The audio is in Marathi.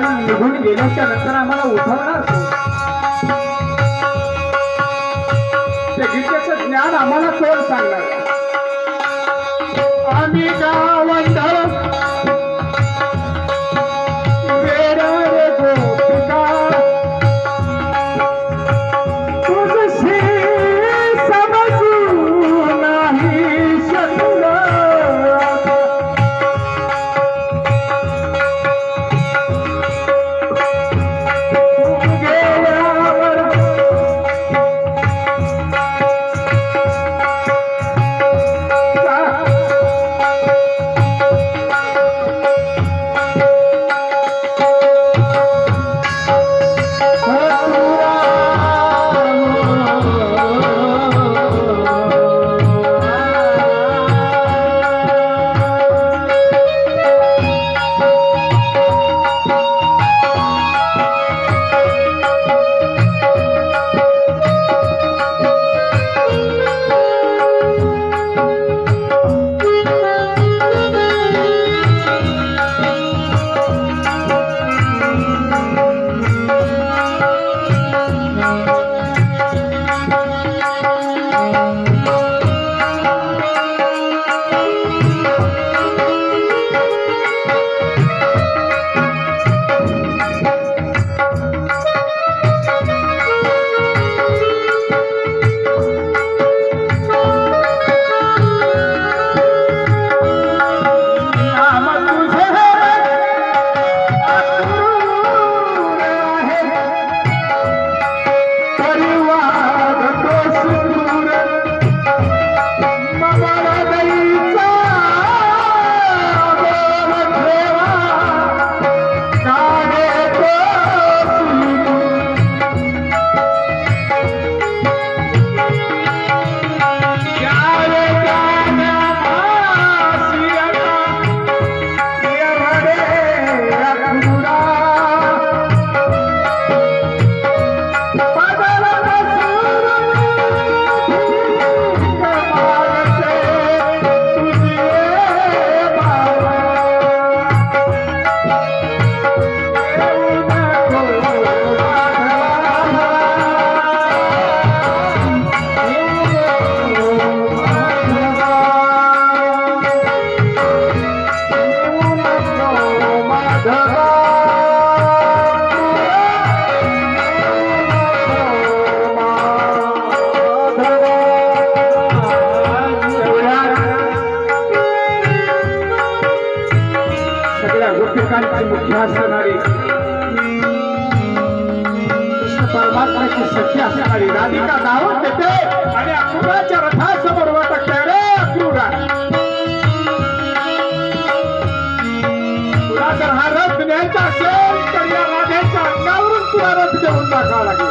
काल निघून गेल्याच्या नंतर आम्हाला उठवणार कोण? त्या गीतेचं ज्ञान आम्हाला कोण सांगणार? आम्ही गावंढळ वेडारे गोपिका तुझशी समजू नाही शकलो. मुख्य असणारी कृष्ण परमात्म्याची सखी असणारी राधिका दावत देते आणि अक्रूराच्या रथासमोर वाटते. रे अक्रूरा, तुला जर हा रथ न्यायचा असेल तर या राधेच्या अंगावरून तुला रथ घेऊन टाकावा लागेल.